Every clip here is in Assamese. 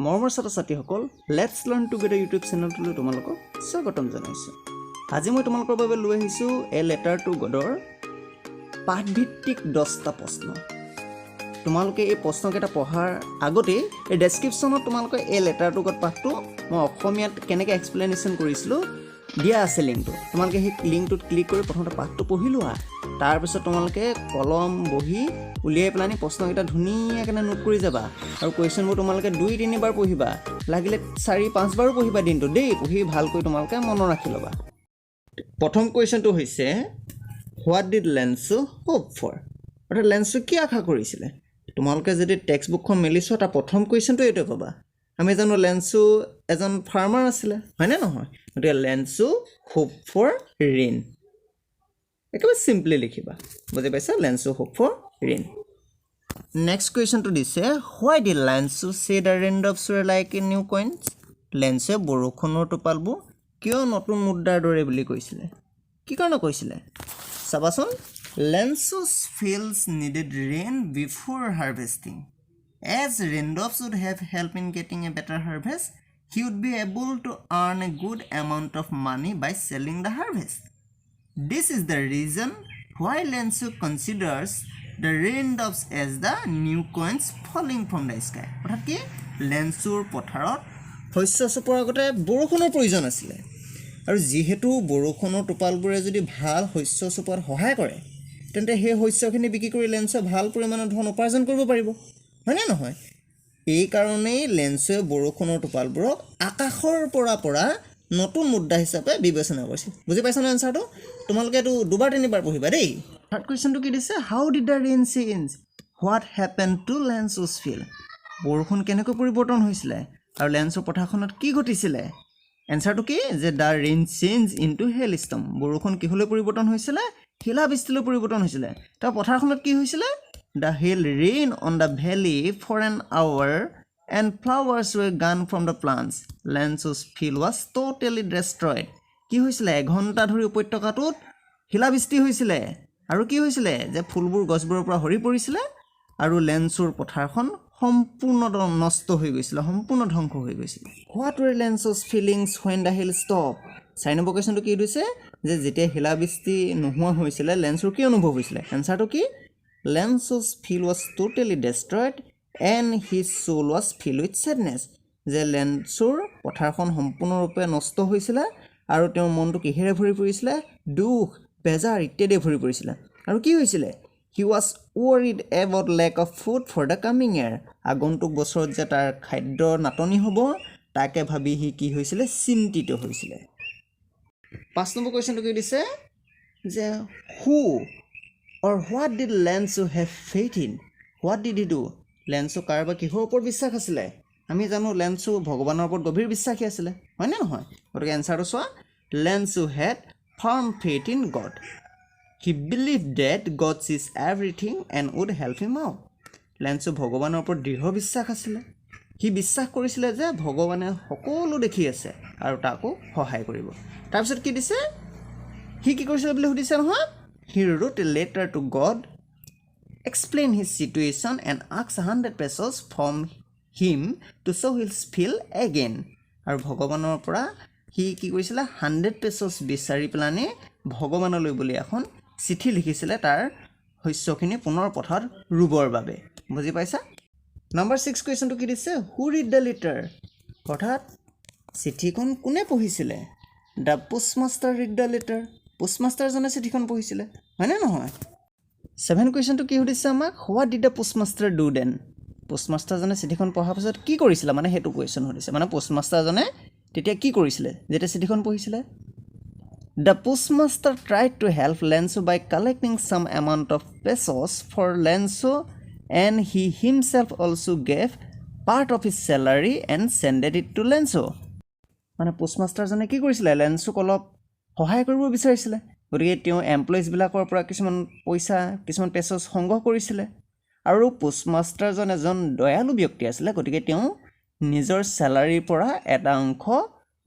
মৰমৰ ছাত্ৰ-ছাত্ৰীসকল লেটছ লাৰ্ণ টুগেডাৰ ইউটিউব চেনেলটোলৈ তোমালোকক স্বাগতম জনাইছোঁ। আজি মই তোমালোকৰ বাবে লৈ আহিছোঁ এ লেটাৰ টু গডৰ পাঠভিত্তিক 10টা প্ৰশ্ন। তোমালোকে এই প্ৰশ্নকেইটা পঢ়াৰ আগতেই এই ডেছক্ৰিপশ্যনত তোমালোকে এই লেটাৰ টু গড পাঠটো মই অসমীয়াত কেনেকৈ এক্সপ্লেনেশ্যন কৰিছিলোঁ দিয়া আছে লিংকটো। তোমালোকে সেই লিংকটোত ক্লিক কৰি প্ৰথমতে পাঠটো পঢ়ি লোৱা। তাৰপিছত তোমালোকে কলম বহি উলিয়াই পেলানি প্ৰশ্নকেইটা ধুনীয়াকৈ নোট কৰি যাবা আৰু কুৱেশ্যনবোৰ তোমালোকে 2-3 বাৰ পঢ়িবা, লাগিলে 4-5 বাৰো পঢ়িবা দিনটো দেই। পঢ়ি ভালকৈ তোমালোকে মনত ৰাখি ল'বা। প্ৰথম কুৱেশ্যনটো হৈছে what did Lencho hope for, অৰ্থাৎ লেঞ্চো কি আশা কৰিছিলে। তোমালোকে যদি টেক্সট বুকখন মেলি চোৱা তাৰ প্ৰথম কুৱেশ্যনটো এইটোৱে পাবা। আমি জানো লেঞ্চো এজন ফাৰ্মাৰ আছিলে, হয়নে নহয়? গতিকে লেঞ্চো হোপ ফৰ ৰেইন, একেবাৰে চিম্পলি লিখিবা, বুজি পাইছা? Lencho hope for rain. Next কুৱেশ্যনটো দিছে why did Lencho say the raindrops were like a new coins, লেঞ্চে বৰষুণৰ টোপালবোৰ কিয় নতুন মুদ্ৰাৰ দৰে বুলি কৈছিলে? কি কাৰণে কৈছিলে চাবাচোন। Lencho's fields needed rain before harvesting, as raindrops would have helped in getting a better harvest, he would be able to earn a good amount of money by selling the harvest. This is the reason why Lenso considers the raindrops as the new coins falling from the sky. অৰ্থাৎ কি লেঞ্চোৰ পথাৰত শস্য চপোৱাৰ আগতে বৰষুণৰ প্ৰয়োজন আছিলে, আৰু যিহেতু বৰষুণৰ টোপালবোৰে যদি ভাল শস্য চপোৱাত সহায় কৰে তেন্তে সেই শস্যখিনি বিক্ৰী কৰি লেঞ্চে ভাল পৰিমাণৰ ধন উপাৰ্জন কৰিব পাৰিব, হয়নে নহয়? এইকাৰণেই লেঞ্চে বৰষুণৰ টোপালবোৰক আকাশৰ পৰা নতুন মুদ্ৰা হিচাপে বিবেচনা কৰিছিল। বুজি পাইছানে এনচাৰটো? তোমালোকে এইটো 2-3 বাৰ পঢ়িবা দেই। থাৰ্ড কুৱেশ্যনটো কি দিছে? How did the rain change what happen to Lencho's field, বৰষুণ কেনেকৈ পৰিৱৰ্তন হৈছিলে আৰু লেঞ্চৰ পথাৰখনত কি ঘটিছিলে? এনচাৰটো কি? যে the rain change into hail storm, বৰষুণ কিহলৈ পৰিৱৰ্তন হৈছিলে? শিলাবৃষ্টিলৈ পৰিৱৰ্তন হৈছিলে। তাৰ পথাৰখনত কি হৈছিলে? The hail rain on the valley for an hour and flowers were gone from the plants. Lenso's field was totally destroyed. কি হৈছিলে? 1 ঘণ্টা ধৰি উপত্যকাটোত শিলাবৃষ্টি হৈছিলে আৰু কি হৈছিলে? যে ফুলবোৰ গছবোৰৰ পৰা সৰি পৰিছিলে আৰু লেঞ্চোৰ পথাৰখন সম্পূৰ্ণ নষ্ট হৈ গৈছিলে, সম্পূৰ্ণ ধ্বংস হৈ গৈছিলে। What were Lenso's feelings when the hail stopped? 4 number কুৱেশ্যনটো কি দিছে? যে যেতিয়া শিলাবৃষ্টি নোহোৱা হৈছিলে লেঞ্চোৰ কি অনুভৱ হৈছিলে? এনচাৰটো কি? Lenso's field was totally destroyed and his soul was filled with sadness. যে লেঞ্চোৰ পথাৰখন সম্পূৰ্ণৰূপে নষ্ট হৈছিলে আৰু তেওঁৰ মনটো কিহেৰে ভৰি পৰিছিলে? দুখ, বেজাৰ ইত্যাদি ভৰি পৰিছিলে। আৰু কি হৈছিলে? He was worried about lack of food for the coming year. আগন্তুক বছৰত যে তাৰ খাদ্যৰ নাটনি হ'ব তাকে ভাবি সি কি হৈছিলে? চিন্তিত হৈছিলে। 5 নম্বৰ কুৱেশ্যনটো কি দিছে? যে who or what did Lenso have faith in? What did he do? Lencho কাৰোবা কিহৰ ওপৰত বিশ্বাস আছিলে? আমি জানো লেঞ্চো ভগৱানৰ ওপৰত গভীৰ বিশ্বাসী আছিলে, হয়নে নহয়? গতিকে এনচাৰটো চোৱা, Lencho had firm faith in God, he believed that God sees everything and would help him out. Lencho ভগৱানৰ ওপৰত দৃঢ় বিশ্বাস আছিলে। সি বিশ্বাস কৰিছিলে যে ভগৱানে সকলো দেখি আছে আৰু তাকো সহায় কৰিব। তাৰপিছত কি দিছে? সি কি কৰিছিলে বুলি সুধিছে নহয়? He wrote a letter to God, explained his situation and asked 100 pesos from him to sow his field again. আৰু ভগৱানৰ পৰা সি কি কৰিছিলে? 100 pesos বিচাৰি পেলানি ভগৱানলৈ বুলি এখন চিঠি লিখিছিলে তাৰ শস্যখিনি পুনৰ পথাৰত ৰুবৰ বাবে। বুজি পাইছা? নম্বৰ 6 কুৱেশ্যনটো কি দিছে? হু ৰিড দ্য লেটাৰ, অৰ্থাৎ চিঠিখন কোনে পঢ়িছিলে? The postmaster read the letter, পোষ্টমাষ্টাৰজনে চিঠিখন পঢ়িছিলে, হয়নে নহয়? 7 কুৱেশ্যনটো কি সুধিছে আমাক? What did the postmaster do then, পোষ্টমাষ্টাৰজনে চিঠিখন পঢ়াৰ পাছত কি কৰিছিলে, মানে সেইটো কুৱেশ্যন সুধিছে। মানে পোষ্টমাষ্টাৰজনে তেতিয়া কি কৰিছিলে যেতিয়া চিঠিখন পঢ়িছিলে? The postmaster tried to help Lencho by collecting some amount of pesos for Lencho and he himself also gave part of his salary and sended it to Lencho. মানে পোষ্টমাষ্টাৰজনে কি কৰিছিলে? লেঞ্চোক অলপ সহায় কৰিব বিচাৰিছিলে, গতিকে তেওঁ এমপ্লয়িজবিলাকৰ পৰা কিছুমান পইচা, কিছুমান পেছছ সংগ্ৰহ কৰিছিলে। আৰু পোষ্টমাষ্টাৰজন এজন দয়ালু ব্যক্তি আছিলে, গতিকে তেওঁ নিজৰ চেলাৰীৰ পৰা এটা অংশ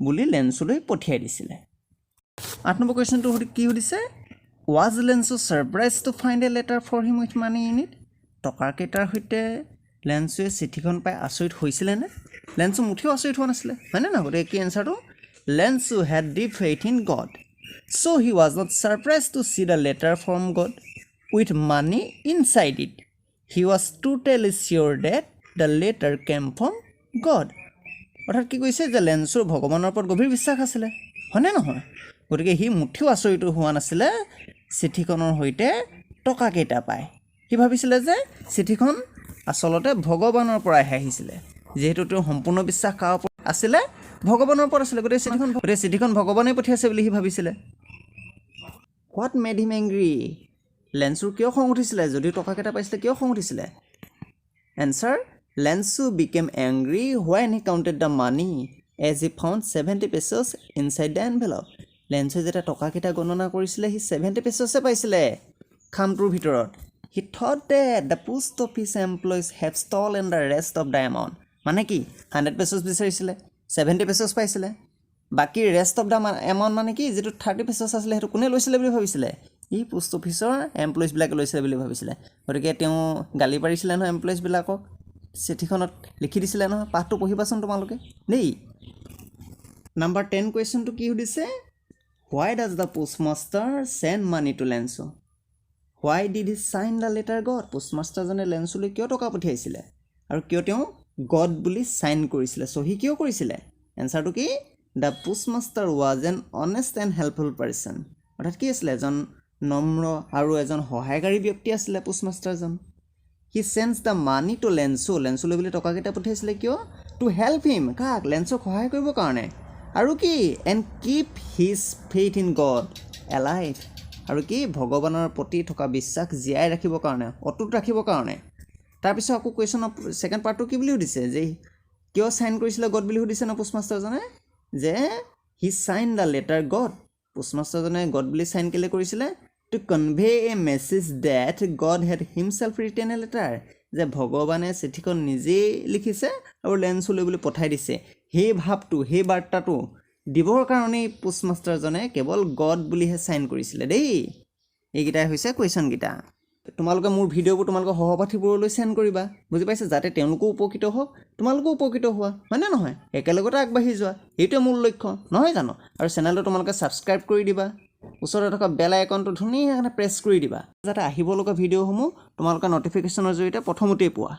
বুলি লেঞ্চোলৈ পঠিয়াই দিছিলে। 8 নম্বৰ কুৱেশ্যনটো কি সুধিছে? Was Lencho surprised to find a letter for him with money in it, টকাৰ কেইটাৰ সৈতে লেঞ্চোৱে চিঠিখন পাই আচৰিত হৈছিলেনে? লেঞ্চু মুঠিও আচৰিত হোৱা নাছিলে হয়নে নহয় গতিকে কি এনচাৰটো Lencho had deep faith in God so' he was not surprised to see the letter from God with money inside it he was totally sure that the letter came from God অৰ্থাৎ কি কৈছে যে লেঞ্চুৰ ভগৱানৰ ওপৰত গভীৰ বিশ্বাস আছিলে হয়নে নহয় গতিকে সি মুঠিও আচৰিত হোৱা নাছিলে চিঠিখনৰ সৈতে টকাকেইটা পায় সি ভাবিছিলে যে চিঠিখন আচলতে ভগৱানৰ পৰাহে আহিছিলে যিহেতু তেওঁৰ সম্পূৰ্ণ বিশ্বাস কাৰ ওপৰত আছিলে ভগৱানৰ ওপৰত আছিলে গতিকে চিঠিখন ভগৱানে পঠিয়াইছে বুলি সি ভাবিছিলে হোৱাট মেড হিম এংগ্ৰি লেঞ্চুৰ কিয় খং উঠিছিলে যদিও টকাকেইটা পাইছিলে কিয় খং উঠিছিলে answer Lencho became angry when he counted the money as he found 70 pesos inside the envelope লেঞ্চুৱে যেতিয়া টকাকেইটা গণনা কৰিছিলে সি 70 pesosহে পাইছিলে খামটোৰ ভিতৰত he thought that the post office employees have stolen the rest of the amount মানে কি 100 pesos বিচাৰিছিলে 70 pesos পাইছিলে বাকী ৰেষ্ট অফ দ্য এমাউণ্ট মানে কি যিটো 30 pesos আছিলে সেইটো কোনে লৈছিলে বুলি ভাবিছিলে ই পোষ্ট অফিচৰ এমপ্লয়িজবিলাকে লৈছিলে বুলি ভাবিছিলে গতিকে তেওঁ গালি পাৰিছিলে নহয় এমপ্লয়িজবিলাকক চিঠিখনত লিখি দিছিলে নহয় পাঠটো পঢ়িবাচোন তোমালোকে দেই নাম্বাৰ 10 কুৱেশ্যনটো কি সুধিছে why does the postmaster send money to Lencho why did he sign the letter God পোষ্টমাষ্টাৰজনে লেঞ্চুলৈ কিয় টকা পঠিয়াইছিলে আৰু কিয় তেওঁ গড বুলি চাইন কৰিছিলে চহী কিয় কৰিছিলে এনচাৰটো কি the postmaster was N honest and helpful person অৰ্থাৎ কি আছিলে এজন নম্ৰ আৰু এজন সহায়কাৰী ব্যক্তি আছিলে পোষ্টমাষ্টাৰজন হি চেন্স দ্য মানি টু লেঞ্চুলৈ বুলি টকাকেইটা পঠিয়াইছিলে কিয় টু হেল্প হিম কাক লেঞ্চুক সহায় কৰিবৰ কাৰণে আৰু কি and keep his faith in god alive আৰু কি ভগৱানৰ প্ৰতি থকা বিশ্বাস জীয়াই ৰাখিবৰ কাৰণে অটুট ৰাখিবৰ কাৰণে তাৰপিছত আকৌ কুৱেশ্যনৰ ছেকেণ্ড পাৰ্টটো কি বুলি সুধিছে যে কিয় চাইন কৰিছিলে গড বুলি সুধিছে ন পোষ্টমাষ্টাৰজনে যে he sign the letter God পোষ্টমাষ্টাৰজনে গড বুলি চাইন কেলৈ কৰিছিলে to convey a message that God had himself written a letter যে ভগৱানে চিঠিখন নিজেই লিখিছে আৰু লেঞ্চুলৈ বুলি পঠাই দিছে সেই ভাৱটো সেই বাৰ্তাটো দিবৰ কাৰণেই পোষ্টমাষ্টাৰজনে কেৱল গড বুলিহে চাইন কৰিছিলে দেই এইকেইটাই হৈছে কুৱেশ্যনকেইটা তোমালোকে মোৰ ভিডিঅ'বোৰ তোমালোকৰ সহপাঠীবোৰলৈ চেণ্ড কৰিবা বুজি পাইছে যাতে তেওঁলোকো উপকৃত হওক তোমালোকো উপকৃত হোৱা হয়নে নহয় একেলগতে আগবাঢ়ি যোৱা এইটোৱে মূল লক্ষ্য নহয় জানো আৰু চেনেলটো তোমালোকে ছাবস্ক্ৰাইব কৰি দিবা ওচৰতে থকা বেল আইকনটো ধুনীয়াকৈ প্ৰেছ কৰি দিবা যাতে আহিব লগা ভিডিঅ'সমূহ তোমালোকে নটিফিকেশ্যনৰ জৰিয়তে প্ৰথমতেই পোৱা